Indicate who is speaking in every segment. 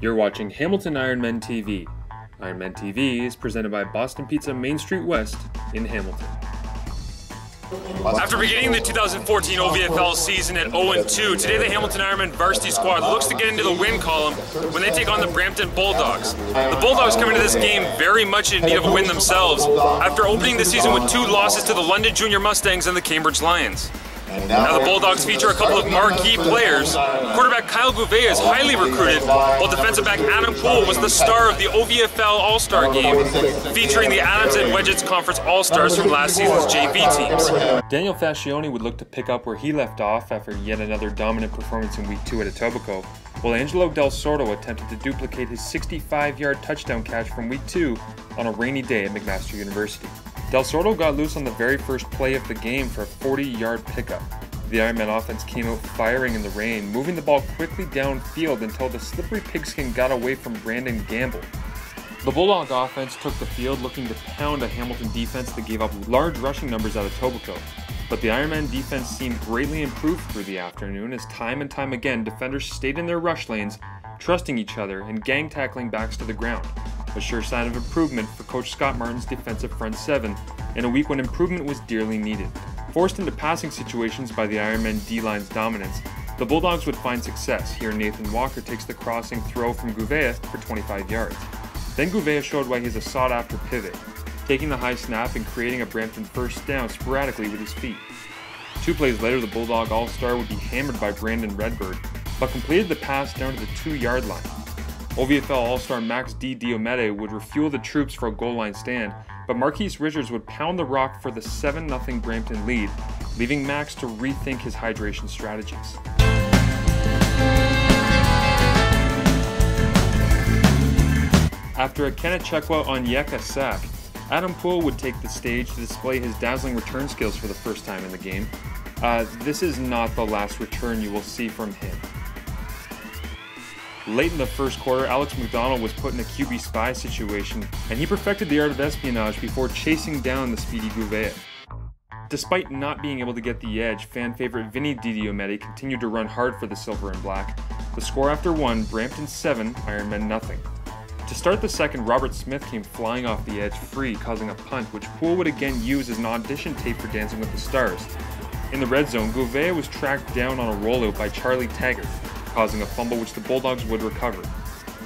Speaker 1: You're watching Hamilton Ironmen TV. Ironmen TV is presented by Boston Pizza Main Street West in Hamilton.
Speaker 2: After beginning the 2014 OVFL season at 0-2, today the Hamilton Ironmen varsity squad looks to get into the win column when they take on the Brampton Bulldogs. The Bulldogs come into this game very much in need of a win themselves after opening the season with 2 losses to the London Junior Mustangs and the Cambridge Lions. Now the Bulldogs feature a couple of marquee players. Quarterback Kyle Gouveia is highly recruited, while defensive back Adam Poole was the star of the OVFL All-Star game, featuring the Adams and Wedgetts Conference All-Stars from last season's JV teams.
Speaker 1: Daniel Fascioni would look to pick up where he left off after yet another dominant performance in Week 2 at Etobicoke, while Angelo Del Sordo attempted to duplicate his 65-yard touchdown catch from Week 2 on a rainy day at McMaster University. Del Sordo got loose on the very first play of the game for a 40-yard pickup. The Ironman offense came out firing in the rain, moving the ball quickly downfield until the slippery pigskin got away from Brandon Gamble. The Bulldog offense took the field looking to pound a Hamilton defense that gave up large rushing numbers out of Etobicoke. But the Ironman defense seemed greatly improved through the afternoon as time and time again defenders stayed in their rush lanes, trusting each other and gang tackling backs to the ground. A sure sign of improvement for Coach Scott Martin's defensive front 7 in a week when improvement was dearly needed. Forced into passing situations by the Ironmen D-line's dominance, the Bulldogs would find success. Here Nathan Walker takes the crossing throw from Gouveia for 25 yards. Then Gouveia showed why he's a sought-after pivot, taking the high snap and creating a Brampton first down sporadically with his feet. 2 plays later, the Bulldog All-Star would be hammered by Brandon Redbird, but completed the pass down to the 2-yard line. OVFL All-Star Max D. Diomede would refuel the troops for a goal line stand, but Marquise Richards would pound the rock for the 7-0 Brampton lead, leaving Max to rethink his hydration strategies. After a Kenechekwa Onyeka sack, Adam Poole would take the stage to display his dazzling return skills for the first time in the game. This is not the last return you will see from him. Late in the first quarter, Alex McDonald was put in a QB spy situation, and he perfected the art of espionage before chasing down the speedy Gouveia. Despite not being able to get the edge, fan favorite Vinny Diomede continued to run hard for the silver and black. The score after 1, Brampton 7, Ironmen nothing. To start the second, Robert Smith came flying off the edge free, causing a punt, which Poole would again use as an audition tape for Dancing with the Stars. In the red zone, Gouveia was tracked down on a rollout by Charlie Taggart, causing a fumble which the Bulldogs would recover.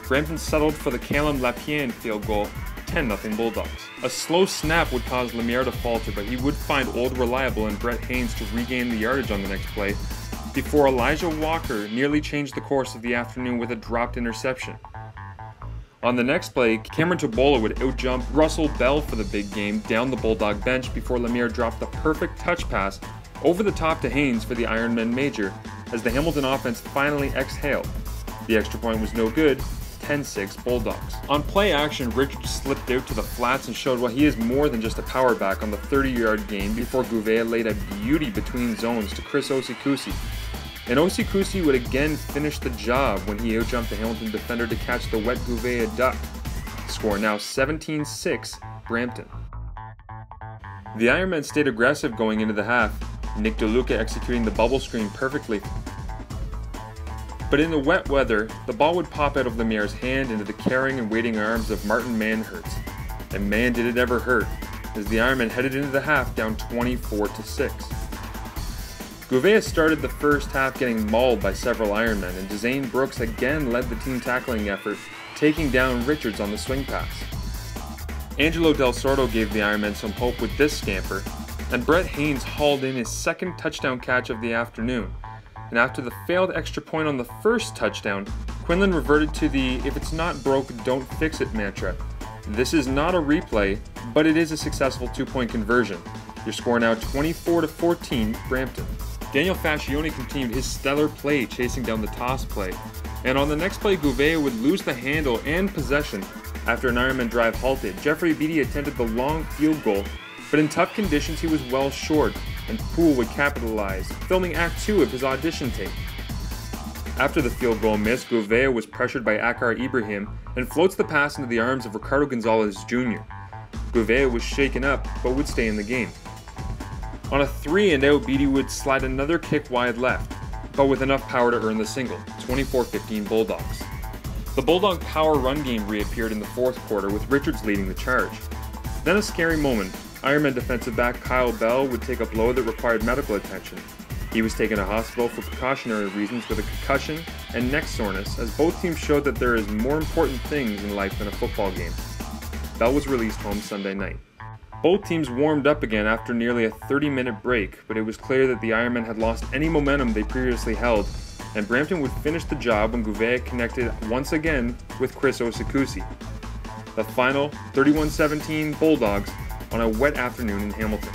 Speaker 1: Brampton settled for the Callum Lapien field goal, 10-0 Bulldogs. A slow snap would cause Lemieux to falter, but he would find Old Reliable and Brett Haynes to regain the yardage on the next play, before Elijah Walker nearly changed the course of the afternoon with a dropped interception. On the next play, Cameron Tobola would outjump Russell Bell for the big game down the Bulldog bench before Lemieux dropped the perfect touch pass over the top to Haynes for the Ironmen major, as the Hamilton offense finally exhaled. The extra point was no good, 10-6 Bulldogs. On play action, Richards slipped out to the flats and showed why he is more than just a power back on the 30-yard gain before Gouveia laid a beauty between zones to Chris Osikusi. And Osikusi would again finish the job when he outjumped the Hamilton defender to catch the wet Gouveia duck. Score now 17-6 Brampton. The Ironmen stayed aggressive going into the half, Nick DeLuca executing the bubble screen perfectly. But in the wet weather, the ball would pop out of Lemieux's hand into the caring and waiting arms of Martin Manhertz. And man did it ever hurt, as the Ironmen headed into the half down 24-6. Gouveia started the first half getting mauled by several Ironmen, and Dezane Brooks again led the team tackling effort, taking down Richards on the swing pass. Angelo Del Sordo gave the Ironmen some hope with this scamper, and Brett Haynes hauled in his second touchdown catch of the afternoon. And after the failed extra point on the first touchdown, Quinlan reverted to the "if it's not broke, don't fix it" mantra. This is not a replay, but it is a successful 2-point conversion. Your score now 24-14 Brampton. Daniel Fascioni continued his stellar play chasing down the toss play, and on the next play Gouveia would lose the handle and possession after an Ironman drive halted. Jeffrey Beattie attempted the long field goal, but in tough conditions he was well short, and Poole would capitalize, filming Act 2 of his audition tape. After the field goal miss, Gouveia was pressured by Akar Ibrahim and floats the pass into the arms of Ricardo Gonzalez Jr. Gouveia was shaken up, but would stay in the game. On a 3-and-out, Beattie would slide another kick wide left, but with enough power to earn the single, 24-15 Bulldogs. The Bulldog power run game reappeared in the fourth quarter with Richards leading the charge. Then a scary moment. Ironman defensive back Kyle Bell would take a blow that required medical attention. He was taken to hospital for precautionary reasons with a concussion and neck soreness, as both teams showed that there is more important things in life than a football game. Bell was released home Sunday night. Both teams warmed up again after nearly a 30-minute break, but it was clear that the Ironmen had lost any momentum they previously held, and Brampton would finish the job when Gouveia connected once again with Chris Osikusi. The final 31-17 Bulldogs on a wet afternoon in Hamilton.